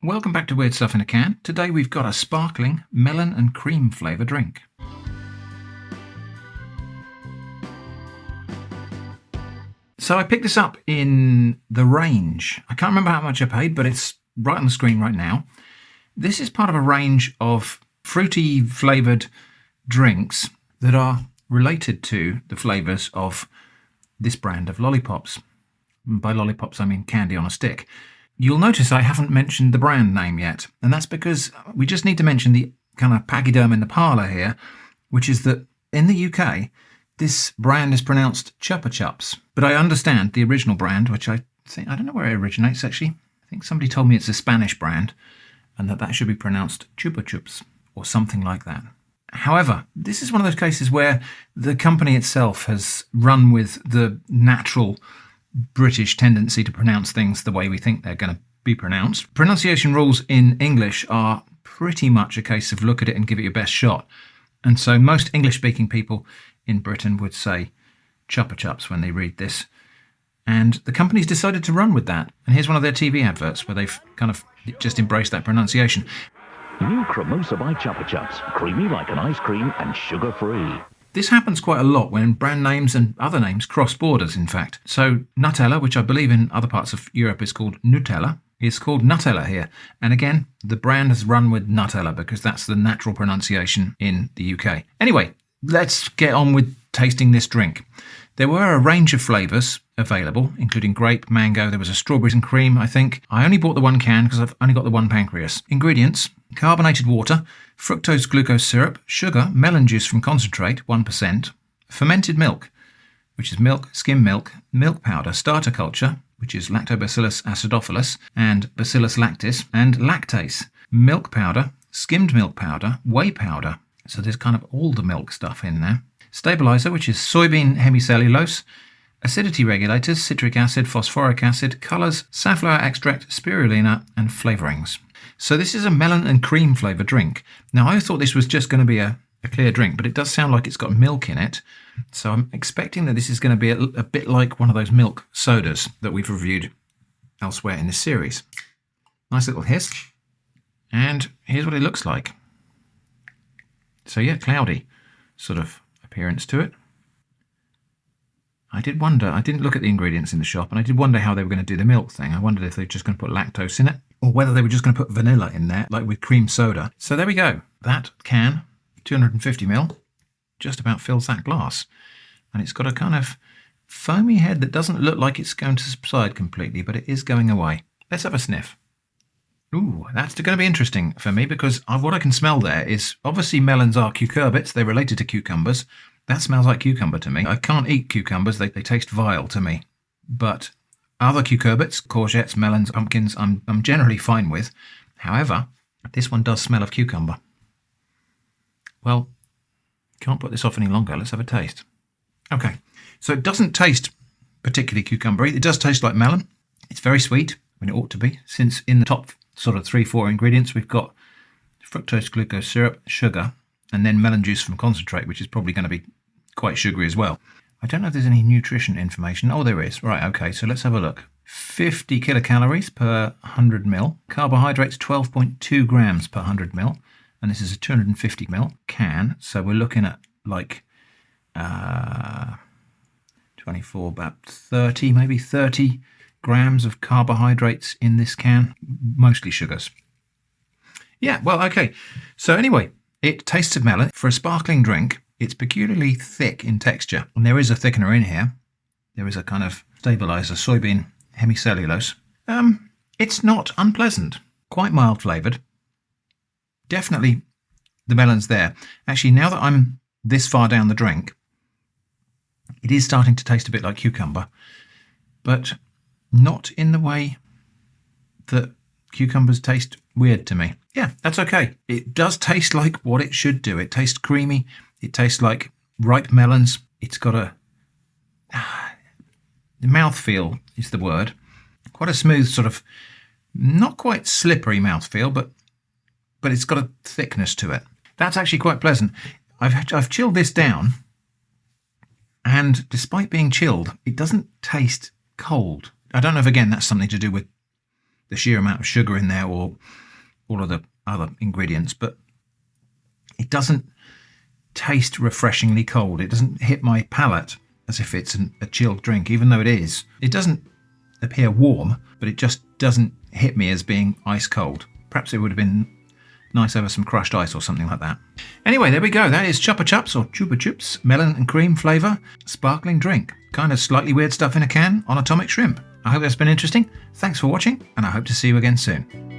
Welcome back to Weird Stuff in a Can. Today we've got a sparkling melon and cream flavour drink. So I picked this up in the range. I can't remember how much I paid, but it's right on the screen right now. This is part of a range of fruity flavoured drinks that are related to the flavours of this brand of lollipops. By lollipops I mean candy on a stick. You'll notice I haven't mentioned the brand name yet, and that's because we just need to mention the kind of pachyderm in the parlour here, which is that in the UK, this brand is pronounced Chupa Chups. But I understand the original brand, which I don't know where it originates actually. I think somebody told me it's a Spanish brand, and that should be pronounced Chupa Chups, or something like that. However, this is one of those cases where the company itself has run with the natural British tendency to pronounce things the way we think they're going to be pronounced. Pronunciation rules in English are pretty much a case of look at it and give it your best shot. And so most English-speaking people in Britain would say Chupa Chups when they read this. And the company's decided to run with that. And here's one of their TV adverts where they've kind of just embraced that pronunciation. New Cremosa by Chupa Chups, creamy like an ice cream and sugar-free. This happens quite a lot when brand names and other names cross borders, in fact. So Nutella, which I believe in other parts of Europe is called Nutella, is called Nutella here. And again, the brand has run with Nutella because that's the natural pronunciation in the UK. Anyway, let's get on with tasting this drink. There were a range of flavours available, including grape, mango, there was a strawberries and cream, I think. I only bought the one can because I've only got the one pancreas. Ingredients: carbonated water, fructose glucose syrup, sugar, melon juice from concentrate, 1%, fermented milk, which is milk, skim milk, milk powder, starter culture, which is Lactobacillus acidophilus and Bacillus lactis, and lactase, milk powder, skimmed milk powder, whey powder. So there's kind of all the milk stuff in there. Stabilizer, which is soybean hemicellulose, acidity regulators, citric acid, phosphoric acid, colours, safflower extract, spirulina, and flavourings. So this is a melon and cream flavoured drink. Now, I thought this was just going to be a clear drink, but it does sound like it's got milk in it. So I'm expecting that this is going to be a bit like one of those milk sodas that we've reviewed elsewhere in this series. Nice little hiss. And here's what it looks like. So yeah, cloudy sort of appearance to it. I did wonder, I didn't look at the ingredients in the shop, and I did wonder how they were going to do the milk thing. I wondered if they were just going to put lactose in it, or whether they were just going to put vanilla in there, like with cream soda. So there we go. That can, 250ml, just about fills that glass. And it's got a kind of foamy head that doesn't look like it's going to subside completely, but it is going away. Let's have a sniff. Ooh, that's going to be interesting for me because what I can smell there is, obviously melons are cucurbits, they're related to cucumbers. That smells like cucumber to me. I can't eat cucumbers, they taste vile to me. But other cucurbits, courgettes, melons, pumpkins, I'm generally fine with. However, this one does smell of cucumber. Well, can't put this off any longer. Let's have a taste. Okay, so it doesn't taste particularly cucumbery. It does taste like melon. It's very sweet, when it ought to be, since in the top sort of 3-4 ingredients we've got fructose glucose syrup, sugar, and then melon juice from concentrate, which is probably going to be quite sugary as well. I don't know if there's any nutrition information. Oh, there is. Right, okay, so let's have a look. 50 kilocalories per 100 ml. Carbohydrates, 12.2 grams per 100 ml. And this is a 250 ml can, so we're looking at like 24, about 30, maybe 30 grams of carbohydrates in this can, mostly sugars. Yeah, well, okay. So anyway, it tastes of melon. For a sparkling drink, it's peculiarly thick in texture. And there is a thickener in here. There is a kind of stabilizer, soybean hemicellulose. It's not unpleasant. Quite mild flavoured. Definitely the melon's there. Actually, now that I'm this far down the drink, it is starting to taste a bit like cucumber, but not in the way that cucumbers taste weird to me. Yeah, that's okay. It does taste like what it should do. It tastes creamy. It tastes like ripe melons. It's got a... the mouthfeel is the word. Quite a smooth sort of, not quite slippery mouthfeel, but it's got a thickness to it. That's actually quite pleasant. I've chilled this down, and despite being chilled, it doesn't taste cold. I don't know if, again, that's something to do with the sheer amount of sugar in there or all of the other ingredients, but it doesn't taste refreshingly cold. It doesn't hit my palate as if it's a chilled drink, even though it is. It doesn't appear warm, but it just doesn't hit me as being ice cold. Perhaps it would have been nice over some crushed ice or something like that. Anyway, there we go. That is Chupa Chups or Chupa Chups Melon and Cream flavour sparkling drink. Kind of slightly weird stuff in a can on atomic shrimp. I hope that's been interesting. Thanks for watching, and I hope to see you again soon.